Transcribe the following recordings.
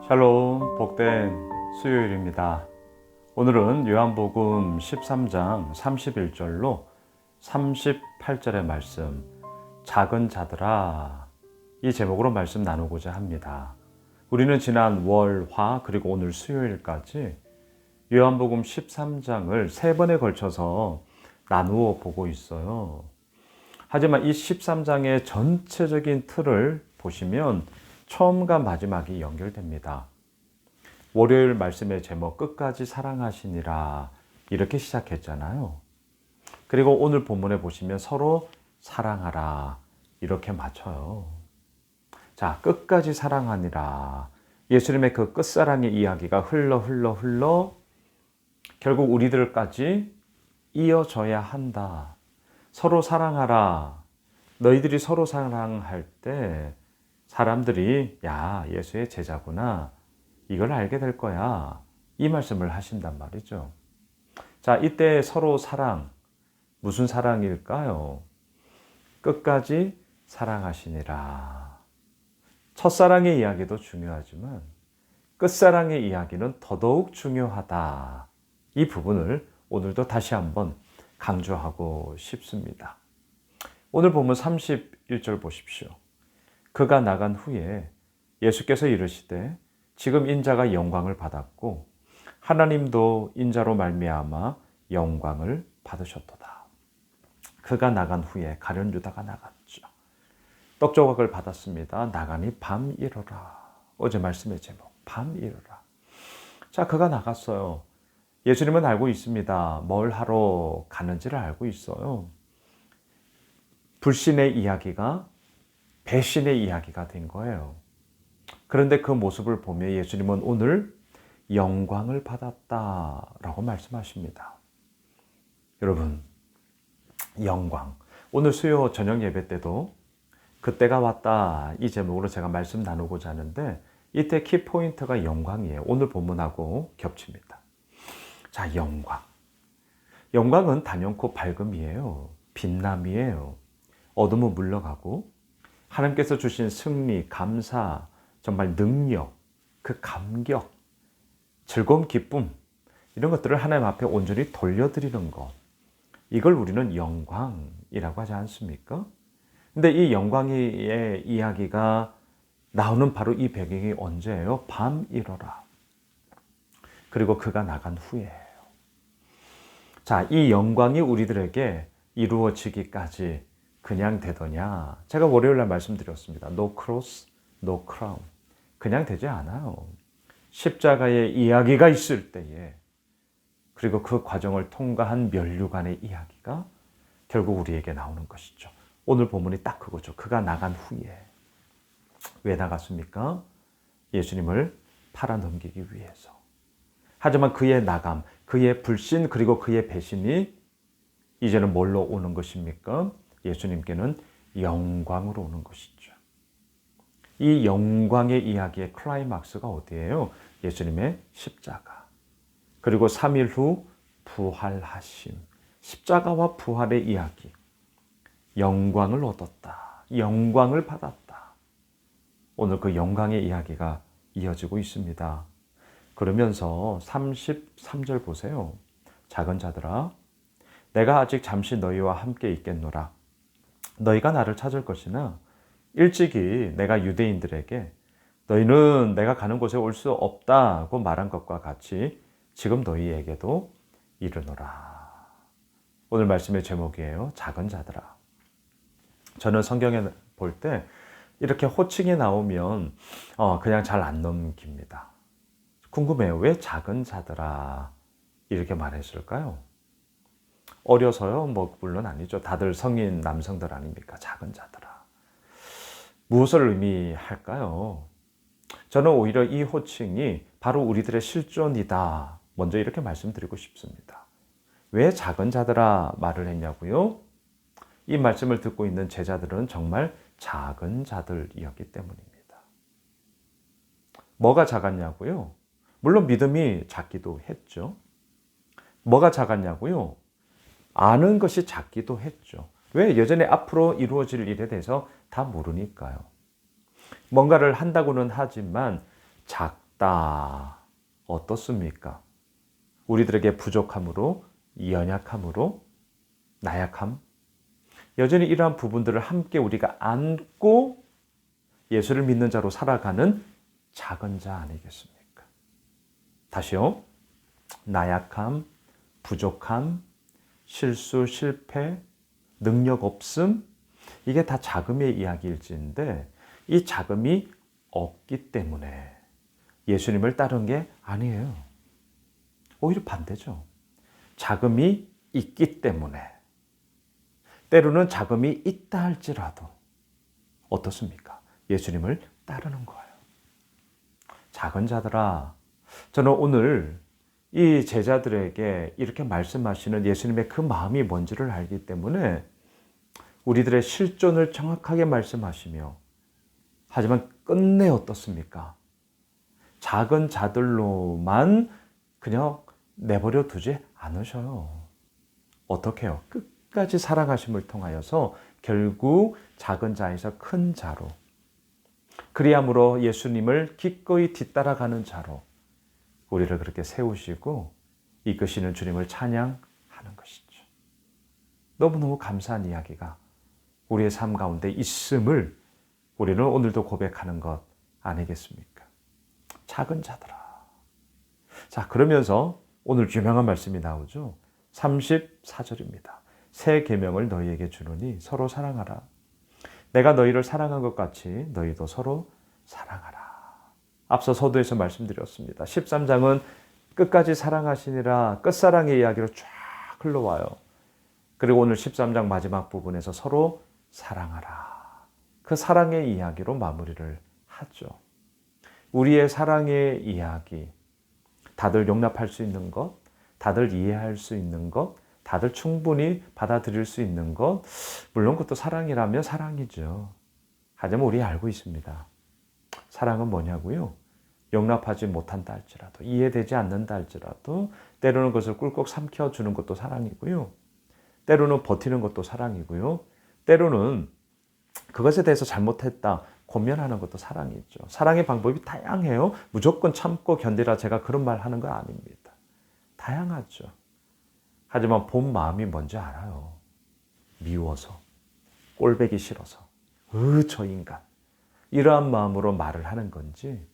샬롬, 복된 수요일입니다. 오늘은 요한복음 13장 31절로 38절의 말씀, 작은 자들아, 이 제목으로 말씀 나누고자 합니다. 우리는 지난 월, 화, 그리고 오늘 수요일까지 요한복음 13장을 3번에 걸쳐서 나누어 보고 있어요. 하지만 이 13장의 전체적인 틀을 보시면 처음과 마지막이 연결됩니다. 월요일 말씀의 제목 끝까지 사랑하시니라 이렇게 시작했잖아요. 그리고 오늘 본문에 보시면 서로 사랑하라 이렇게 맞춰요. 자, 끝까지 사랑하니라. 예수님의 그 끝사랑의 이야기가 흘러 결국 우리들까지 이어져야 한다. 서로 사랑하라. 너희들이 서로 사랑할 때 사람들이 야, 예수의 제자구나. 이걸 알게 될 거야. 이 말씀을 하신단 말이죠. 자, 이때 서로 사랑. 무슨 사랑일까요? 끝까지 사랑하시니라. 첫사랑의 이야기도 중요하지만 끝사랑의 이야기는 더더욱 중요하다. 이 부분을 오늘도 다시 한번 강조하고 싶습니다. 오늘 보면 31절 보십시오. 그가 나간 후에 예수께서 이르시되 지금 인자가 영광을 받았고 하나님도 인자로 말미암아 영광을 받으셨도다. 그가 나간 후에 가룟 유다가 나갔죠. 떡조각을 받았습니다. 나가니 밤 이르라. 어제 말씀의 제목 밤 이르라. 자, 그가 나갔어요. 예수님은 알고 있습니다. 뭘 하러 가는지를 알고 있어요. 불신의 이야기가 배신의 이야기가 된 거예요. 그런데 그 모습을 보며 예수님은 오늘 영광을 받았다라고 말씀하십니다. 여러분, 영광. 오늘 수요 저녁 예배 때도 그때가 왔다 이 제목으로 제가 말씀 나누고자 하는데 이때 키포인트가 영광이에요. 오늘 본문하고 겹칩니다. 자, 영광. 영광은 단연코 밝음이에요. 빛남이에요. 어둠은 물러가고 하나님께서 주신 승리, 감사, 정말 능력, 그 감격, 즐거움, 기쁨 이런 것들을 하나님 앞에 온전히 돌려드리는 것. 이걸 우리는 영광이라고 하지 않습니까? 근데 이 영광의 이야기가 나오는 바로 이 배경이 언제예요? 밤 이러라. 그리고 그가 나간 후에예요. 자, 이 영광이 우리들에게 이루어지기까지 그냥 되더냐? 제가 월요일날 말씀드렸습니다. No cross, no crown. 그냥 되지 않아요. 십자가의 이야기가 있을 때에 그리고 그 과정을 통과한 면류관의 이야기가 결국 우리에게 나오는 것이죠. 오늘 본문이 딱 그거죠. 그가 나간 후에. 왜 나갔습니까? 예수님을 팔아넘기기 위해서. 하지만 그의 나감, 그의 불신 그리고 그의 배신이 이제는 뭘로 오는 것입니까? 예수님께는 영광으로 오는 것이죠. 이 영광의 이야기의 클라이막스가 어디예요? 예수님의 십자가. 그리고 3일 후 부활하심. 십자가와 부활의 이야기. 영광을 얻었다. 영광을 받았다. 오늘 그 영광의 이야기가 이어지고 있습니다. 그러면서 33절 보세요. 작은 자들아, 내가 아직 잠시 너희와 함께 있겠노라. 너희가 나를 찾을 것이나 일찍이 내가 유대인들에게 너희는 내가 가는 곳에 올 수 없다고 말한 것과 같이 지금 너희에게도 이르노라. 오늘 말씀의 제목이에요. 작은 자들아. 저는 성경에 볼 때 이렇게 호칭이 나오면 그냥 잘 안 넘깁니다. 궁금해요. 왜 작은 자들아 이렇게 말했을까요? 어려서요? 물론 아니죠. 다들 성인 남성들 아닙니까? 작은 자들아. 무엇을 의미할까요? 저는 오히려 이 호칭이 바로 우리들의 실존이다. 먼저 이렇게 말씀드리고 싶습니다. 왜 작은 자들아 말을 했냐고요? 이 말씀을 듣고 있는 제자들은 정말 작은 자들이었기 때문입니다. 뭐가 작았냐고요? 물론 믿음이 작기도 했죠. 뭐가 작았냐고요? 아는 것이 작기도 했죠. 왜? 여전히 앞으로 이루어질 일에 대해서 다 모르니까요. 뭔가를 한다고는 하지만 받았다. 어떻습니까? 우리들에게 부족함으로, 연약함으로, 나약함, 여전히 이러한 부분들을 함께 우리가 안고 예수를 믿는 자로 살아가는 작은 자 아니겠습니까? 다시요. 나약함, 부족함, 실수, 실패, 능력 없음, 이게 다 자금의 이야기일지인데 이 자금이 없기 때문에 예수님을 따른 게 아니에요. 오히려 반대죠. 자금이 있기 때문에, 때로는 자금이 있다 할지라도 어떻습니까? 예수님을 따르는 거예요. 작은 자들아, 저는 오늘 이 제자들에게 이렇게 말씀하시는 예수님의 그 마음이 뭔지를 알기 때문에 우리들의 실존을 정확하게 말씀하시며, 하지만 끝내 어떻습니까? 작은 자들로만 그냥 내버려 두지 않으셔요. 어떻게 해요? 끝까지 사랑하심을 통하여서 결국 작은 자에서 큰 자로, 그리함으로 예수님을 기꺼이 뒤따라가는 자로 우리를 그렇게 세우시고 이끄시는 주님을 찬양하는 것이죠. 너무너무 감사한 이야기가 우리의 삶 가운데 있음을 우리는 오늘도 고백하는 것 아니겠습니까? 작은 자들아. 자, 그러면서 오늘 유명한 말씀이 나오죠. 34절입니다. 새 계명을 너희에게 주노니 서로 사랑하라. 내가 너희를 사랑한 것 같이 너희도 서로 사랑하라. 앞서 서두에서 말씀드렸습니다. 13장은 끝까지 사랑하시니라 끝사랑의 이야기로 쫙 흘러와요. 그리고 오늘 13장 마지막 부분에서 서로 사랑하라. 그 사랑의 이야기로 마무리를 하죠. 우리의 사랑의 이야기, 다들 용납할 수 있는 것, 다들 이해할 수 있는 것, 다들 충분히 받아들일 수 있는 것, 물론 그것도 사랑이라면 사랑이죠. 하지만 우리 알고 있습니다. 사랑은 뭐냐고요? 용납하지 못한다 할지라도, 이해되지 않는다 할지라도 때로는 그것을 꿀꺽 삼켜주는 것도 사랑이고요. 때로는 버티는 것도 사랑이고요. 때로는 그것에 대해서 잘못했다 권면하는 것도 사랑이죠. 사랑의 방법이 다양해요. 무조건 참고 견디라 제가 그런 말 하는 거 아닙니다. 다양하죠. 하지만 본 마음이 뭔지 알아요. 미워서, 꼴배기 싫어서, 저 인간. 이러한 마음으로 말을 하는 건지,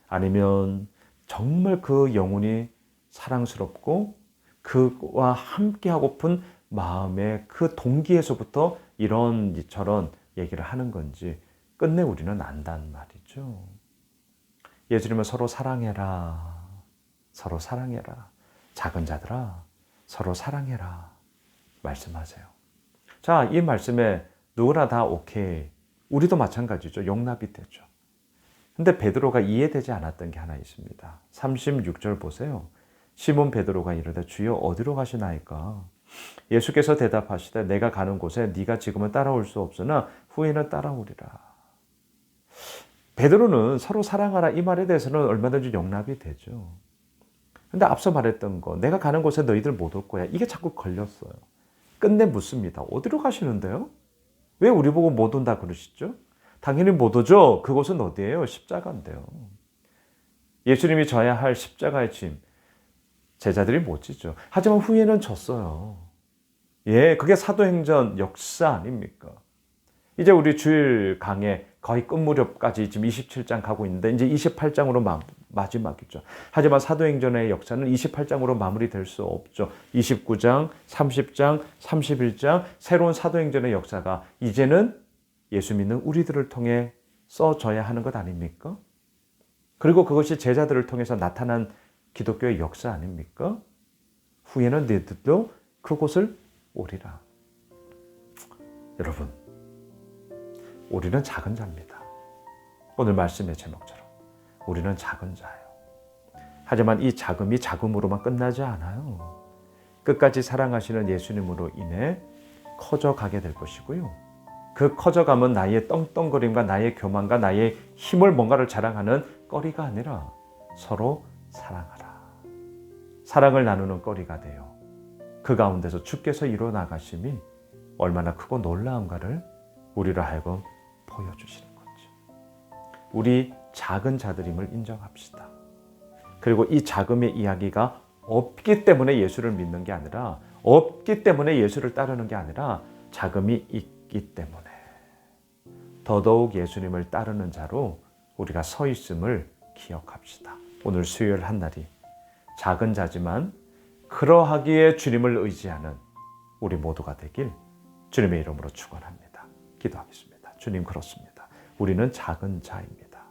아니면 정말 그 영혼이 사랑스럽고 그와 함께 하고픈 마음의 그 동기에서부터 이런 저런 얘기를 하는 건지 끝내 우리는 안단 말이죠. 예수님은 서로 사랑해라. 서로 사랑해라. 작은 자들아, 서로 사랑해라. 말씀하세요. 자, 이 말씀에 누구나 다 오케이. 우리도 마찬가지죠. 용납이 되죠. 근데 베드로가 이해되지 않았던 게 하나 있습니다. 36절 보세요. 시몬 베드로가 이르되 주여 어디로 가시나이까? 예수께서 대답하시되 내가 가는 곳에 네가 지금은 따라올 수 없으나 후에는 따라오리라. 베드로는 서로 사랑하라 이 말에 대해서는 얼마든지 용납이 되죠. 근데 앞서 말했던 거, 내가 가는 곳에 너희들 못 올 거야. 이게 자꾸 걸렸어요. 끝내 묻습니다. 어디로 가시는데요? 왜 우리 보고 못 온다 그러시죠? 당연히 못 오죠. 그곳은 어디예요? 십자가인데요. 예수님이 져야 할 십자가의 짐, 제자들이 못 지죠. 하지만 후에는 졌어요. 예, 그게 사도행전 역사 아닙니까? 이제 우리 주일 강의 거의 끝 무렵까지 지금 27장 가고 있는데 이제 28장으로 마지막이죠. 하지만 사도행전의 역사는 28장으로 마무리될 수 없죠. 29장, 30장, 31장 새로운 사도행전의 역사가 이제는 예수 믿는 우리들을 통해 써져야 하는 것 아닙니까? 그리고 그것이 제자들을 통해서 나타난 기독교의 역사 아닙니까? 후에는 너희들도 그곳을 오리라. 여러분, 우리는 작은 자입니다. 오늘 말씀의 제목처럼 우리는 작은 자예요. 하지만 이 작음이 작음으로만 끝나지 않아요. 끝까지 사랑하시는 예수님으로 인해 커져가게 될 것이고요. 그 커져감은 나의 떵떵거림과 나의 교만과 나의 힘을 뭔가를 자랑하는 거리가 아니라 서로 사랑하라. 사랑을 나누는 거리가 되어 그 가운데서 주께서 이루어 나가심이 얼마나 크고 놀라운가를 우리로 하여금 보여주시는 거죠. 우리 작은 자들임을 인정합시다. 그리고 이 자금의 이야기가 없기 때문에 예수를 믿는 게 아니라, 없기 때문에 예수를 따르는 게 아니라 자금이 있기 때문에 더더욱 예수님을 따르는 자로 우리가 서 있음을 기억합시다. 오늘 수요일 한 날이 작은 자지만 그러하기에 주님을 의지하는 우리 모두가 되길 주님의 이름으로 축원합니다. 기도하겠습니다. 주님, 그렇습니다. 우리는 작은 자입니다.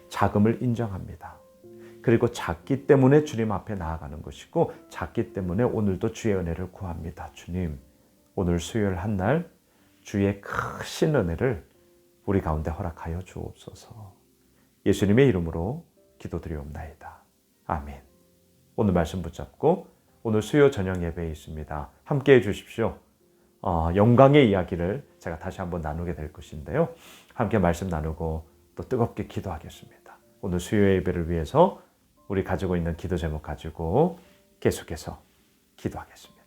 작음을 인정합니다. 그리고 작기 때문에 주님 앞에 나아가는 것이고, 작기 때문에 오늘도 주의 은혜를 구합니다. 주님, 오늘 수요일 한 날 주의 크신 은혜를 우리 가운데 허락하여 주옵소서. 예수님의 이름으로 기도드리옵나이다. 아멘. 오늘 말씀 붙잡고 오늘 수요 저녁 예배에 있습니다. 함께해 주십시오. 영광의 이야기를 제가 다시 한번 나누게 될 것인데요. 함께 말씀 나누고 또 뜨겁게 기도하겠습니다. 오늘 수요 예배를 위해서 우리 가지고 있는 기도 제목 가지고 계속해서 기도하겠습니다.